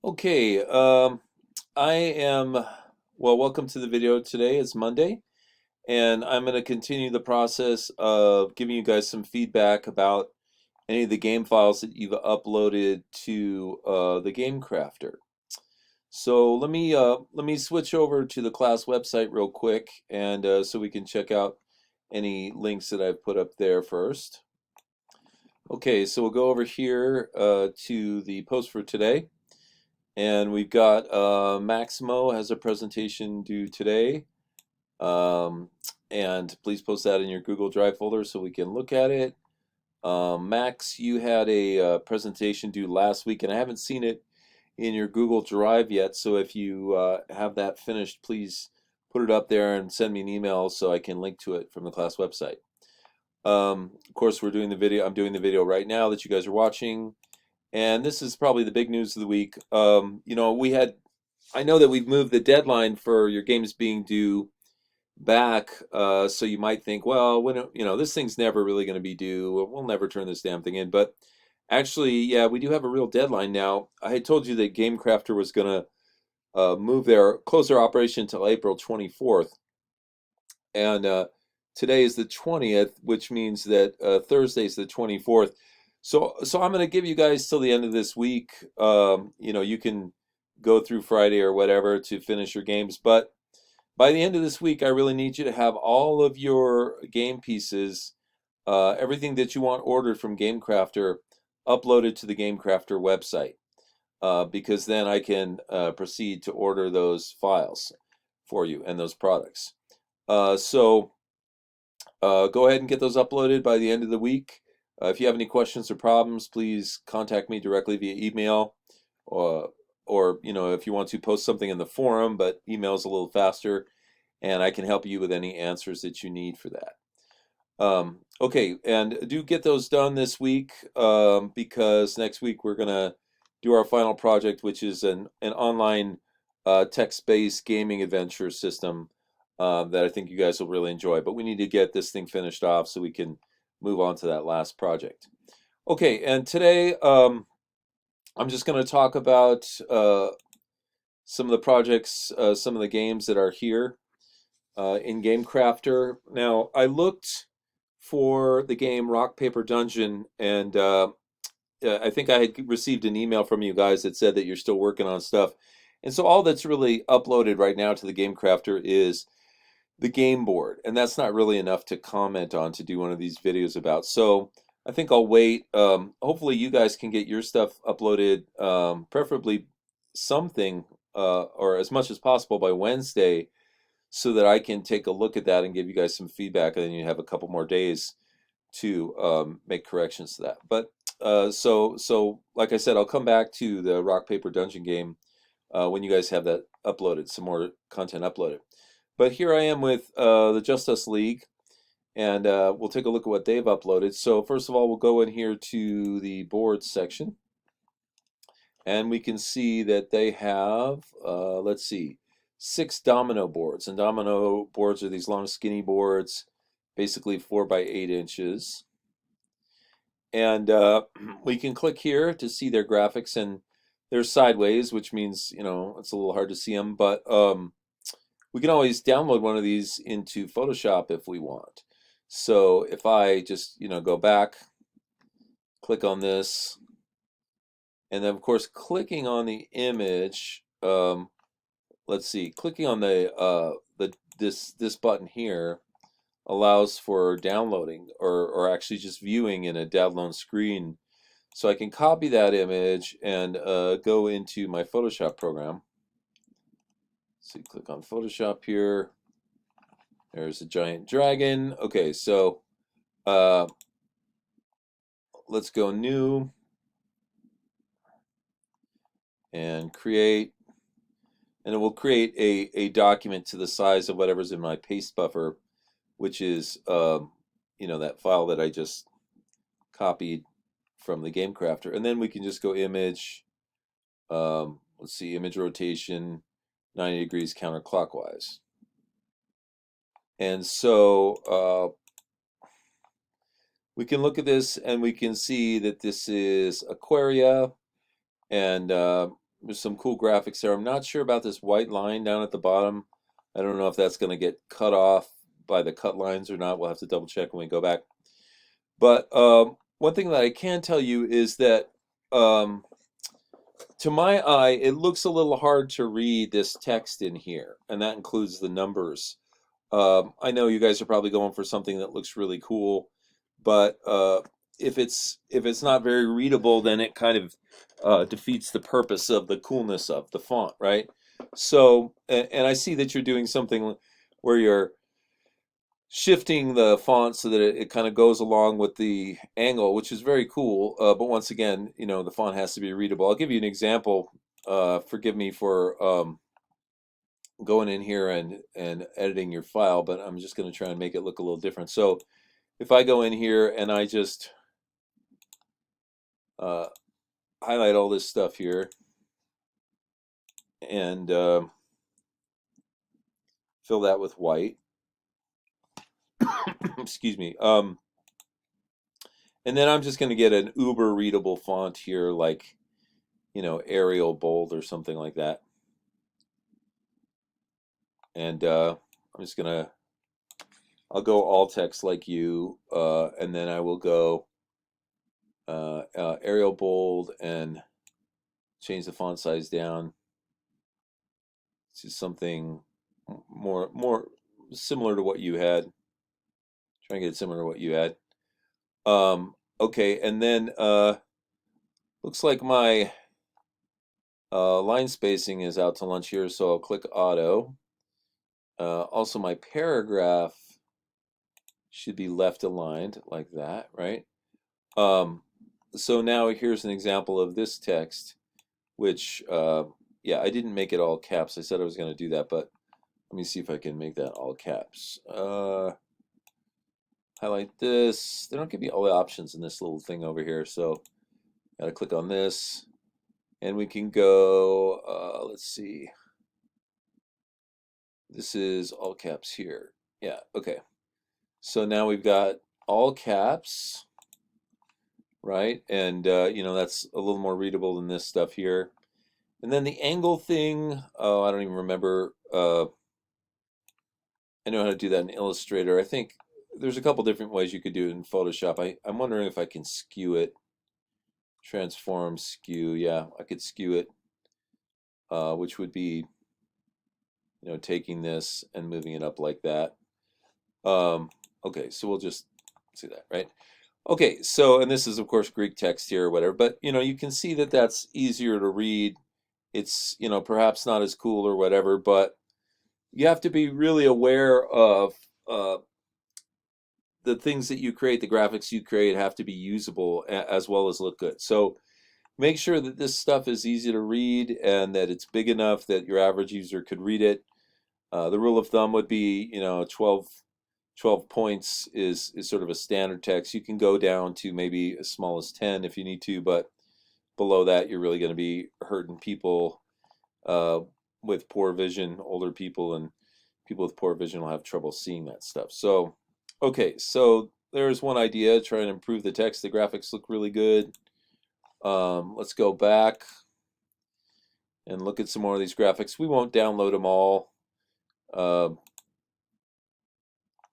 Okay, I am, well, welcome to the video today. It's Monday, and I'm going to continue the process of giving you guys some feedback about any of the game files that you've uploaded to the Game Crafter. So let me switch over to the class website real quick, and so we can check out any links that I've put up there first. Okay, so we'll go over here to the post for today. And we've got Maximo has a presentation due today. Um, and please post that in your Google Drive folder so we can look at it. Max, you had a presentation due last week, and I haven't seen it in your Google Drive yet. So if you have that finished, please put it up there and send me an email so I can link to it from the class website. Of course, we're doing the video. I'm doing the video right now that you guys are watching. And this is probably the big news of the week. I know that we've moved the deadline for your games being due back. So you might think, well, this thing's never really going to be due. We'll never turn this damn thing in. But actually, yeah, we do have a real deadline now. I had told you that GameCrafter was going to close their operation until April 24th. And today is the 20th, which means that Thursday is the 24th. So I'm going to give you guys till the end of this week. You can go through Friday or whatever to finish your games, but by the end of this week, I really need you to have all of your game pieces, everything that you want ordered from GameCrafter, uploaded to the GameCrafter website, because then I can proceed to order those files for you and those products. So go ahead and get those uploaded by the end of the week. If you have any questions or problems, please contact me directly via email, or if you want to post something in the forum, but email is a little faster, and I can help you with any answers that you need for that. Okay, and do get those done this week, because next week we're gonna do our final project, which is an online text-based gaming adventure system that I think you guys will really enjoy. But we need to get this thing finished off so we can move on to that last project. Okay, and today I'm just going to talk about some of the projects, some of the games that are here in Game Crafter. Now, I looked for the game Rock Paper Dungeon, and I think I had received an email from you guys that said that you're still working on stuff. And so all that's really uploaded right now to the Game Crafter is the game board, and that's not really enough to comment on to do one of these videos about. So I think I'll wait. Hopefully you guys can get your stuff uploaded, preferably something or as much as possible by Wednesday, so that I can take a look at that and give you guys some feedback, and then you have a couple more days to make corrections to that. But so like I said, I'll come back to the Rock Paper Dungeon game when you guys have that uploaded, some more content uploaded. But here I am with the Just Us League, and we'll take a look at what they've uploaded. So first of all, we'll go in here to the boards section, and we can see that they have, let's see, 6 domino boards. And domino boards are these long, skinny boards, basically 4 by 8 inches. And we can click here to see their graphics, and they're sideways, which means, it's a little hard to see them, but we can always download one of these into Photoshop if we want. So if I just, go back, click on this, and then of course clicking on the image, let's see, clicking on this button here allows for downloading or actually just viewing in a download screen. So I can copy that image and go into my Photoshop program. So you click on Photoshop here. There's a giant dragon. Okay, so let's go new and create, and it will create a document to the size of whatever's in my paste buffer, which is that file that I just copied from the Game Crafter. And then we can just go image, let's see, image rotation 90 degrees counterclockwise. And so we can look at this and we can see that this is Aquaria, and there's some cool graphics there. I'm not sure about this white line down at the bottom. I don't know if that's going to get cut off by the cut lines or not. We'll have to double check when we go back. But one thing that I can tell you is that um, to my eye, it looks a little hard to read this text in here, and that includes the numbers. I know you guys are probably going for something that looks really cool, but if it's not very readable, then it kind of defeats the purpose of the coolness of the font, right? So, and I see that you're doing something where you're shifting the font so that it kind of goes along with the angle, which is very cool. But once again, the font has to be readable. I'll give you an example. Forgive me for going in here and editing your file, but I'm just going to try and make it look a little different. So if I go in here and I just highlight all this stuff here and fill that with white, excuse me, and then I'm just going to get an uber readable font here, like Arial bold or something like that. And I'm just gonna, I'll go all text like you, and then I will go Arial bold and change the font size down to something more similar to what you had. Try and get it similar to what you had. Okay, and then looks like my line spacing is out to lunch here, so I'll click auto. Also, my paragraph should be left aligned like that, right? So now here's an example of this text, which, yeah, I didn't make it all caps. I said I was going to do that, but let me see if I can make that all caps. Highlight this. They don't give you all the options in this little thing over here, so got to click on this, and we can go, let's see. This is all caps here. Yeah, okay. So now we've got all caps, right? And that's a little more readable than this stuff here. And then the angle thing, oh, I don't even remember. I know how to do that in Illustrator. I think there's a couple different ways you could do it in Photoshop. I'm wondering if I can skew it. Transform, skew. Yeah, I could skew it, which would be, taking this and moving it up like that. Okay, so we'll just see that, right? Okay, so, and this is, of course, Greek text here or whatever, but, you can see that that's easier to read. It's, perhaps not as cool or whatever, but you have to be really aware of the things that you create, the graphics you create have to be usable as well as look good. So make sure that this stuff is easy to read and that it's big enough that your average user could read it. The rule of thumb would be, 12 points is sort of a standard text. You can go down to maybe as small as 10 if you need to, but below that, you're really going to be hurting people with poor vision. Older people and people with poor vision will have trouble seeing that stuff. So, okay, so there's one idea, try and improve the text. The graphics look really good. Let's go back and look at some more of these graphics. We won't download them all.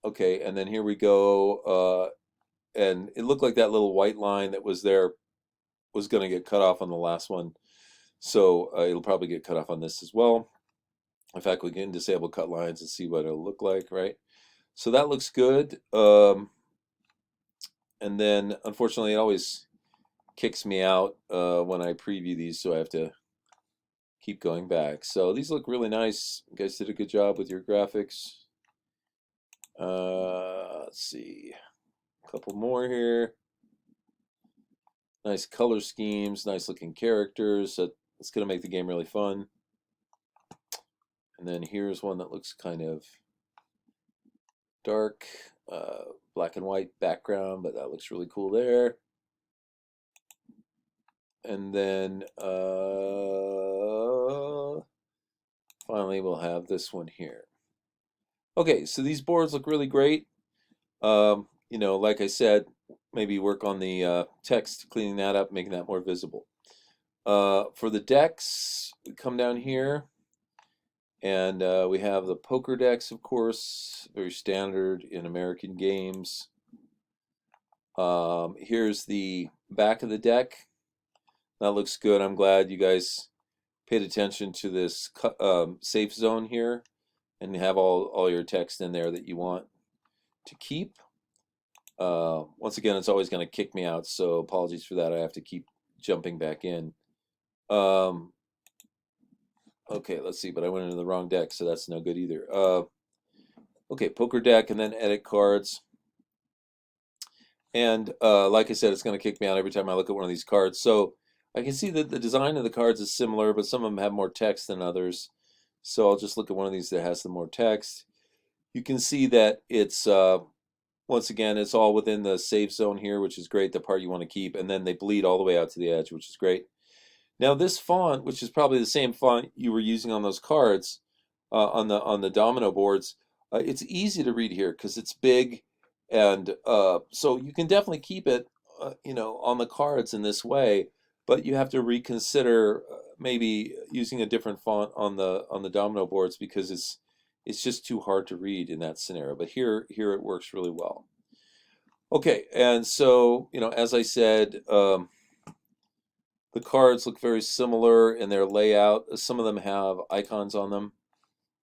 Okay, and then here we go. And it looked like that little white line that was there was going to get cut off on the last one. So it'll probably get cut off on this as well. In fact, we can disable cut lines and see what it'll look like, right? So that looks good. And then, unfortunately, it always kicks me out when I preview these, so I have to keep going back. So these look really nice. You guys did a good job with your graphics. Let's see, a couple more here. Nice color schemes, nice looking characters. So it's going to make the game really fun. And then here's one that looks kind of dark, black and white background, but that looks really cool there. And then finally we'll have this one here. Okay, so these boards look really great. Like I said, maybe work on the text, cleaning that up, making that more visible. For the decks, we come down here, and we have the poker decks, of course, very standard in American games. Here's the back of the deck. That looks good. I'm glad you guys paid attention to this safe zone here and have all your text in there that you want to keep. Once again, it's always going to kick me out, so apologies for that. I have to keep jumping back in. Okay, let's see, but I went into the wrong deck, so that's no good either. Okay, poker deck and then edit cards. And like I said, it's going to kick me out every time I look at one of these cards. So I can see that the design of the cards is similar, but some of them have more text than others. So I'll just look at one of these that has some more text. You can see that it's, once again, it's all within the safe zone here, which is great, the part you want to keep. And then they bleed all the way out to the edge, which is great. Now this font, which is probably the same font you were using on those cards, on the domino boards, it's easy to read here because it's big, and so you can definitely keep it, on the cards in this way. But you have to reconsider maybe using a different font on the domino boards because it's just too hard to read in that scenario. But here it works really well. Okay, and so as I said. The cards look very similar in their layout. Some of them have icons on them,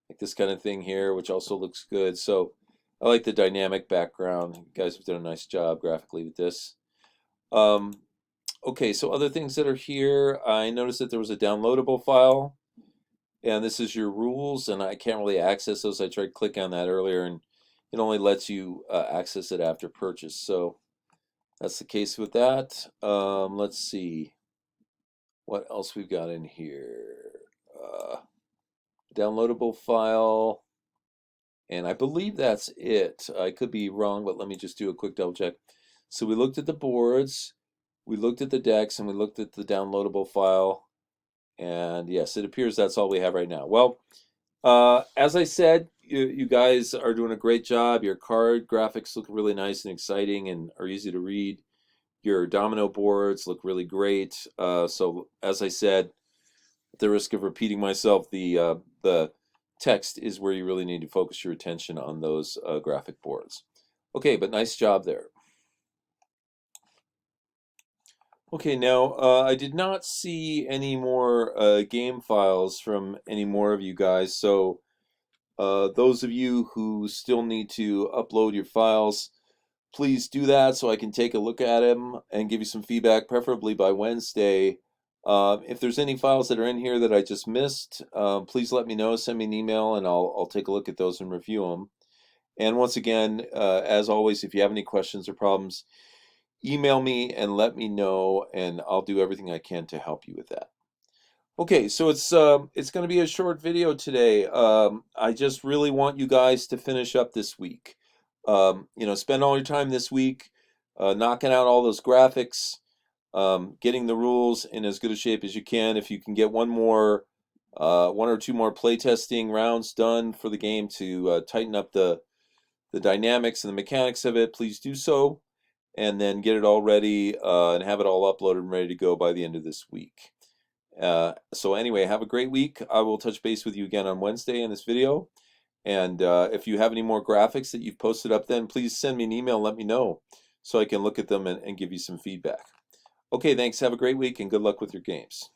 like this kind of thing here, which also looks good. So I like the dynamic background. You guys have done a nice job graphically with this. Okay, so other things that are here, I noticed that there was a downloadable file, and this is your rules, and I can't really access those. I tried clicking on that earlier, and it only lets you access it after purchase. So that's the case with that. Let's see. What else we've got in here? Downloadable file, and I believe that's it. I could be wrong, but let me just do a quick double check. So we looked at the boards, we looked at the decks, and we looked at the downloadable file, and yes, it appears that's all we have right now. Well, as I said, you guys are doing a great job. Your card graphics look really nice and exciting and are easy to read. Your domino boards look really great. So as I said, at the risk of repeating myself, the text is where you really need to focus your attention on those graphic boards. Okay, but nice job there. Okay, now I did not see any more game files from any more of you guys. So those of you who still need to upload your files, please do that so I can take a look at them and give you some feedback, preferably by Wednesday. If there's any files that are in here that I just missed, please let me know. Send me an email, and I'll take a look at those and review them. And once again, as always, if you have any questions or problems, email me and let me know, and I'll do everything I can to help you with that. Okay, so it's going to be a short video today. I just really want you guys to finish up this week. Spend all your time this week knocking out all those graphics, getting the rules in as good a shape as you can. If you can get one or two more playtesting rounds done for the game to tighten up the dynamics and the mechanics of it, please do so, and then get it all ready and have it all uploaded and ready to go by the end of this week. So anyway, have a great week. I will touch base with you again on Wednesday in this video. And if you have any more graphics that you've posted up then, please send me an email and let me know so I can look at them and give you some feedback. Okay, thanks. Have a great week and good luck with your games.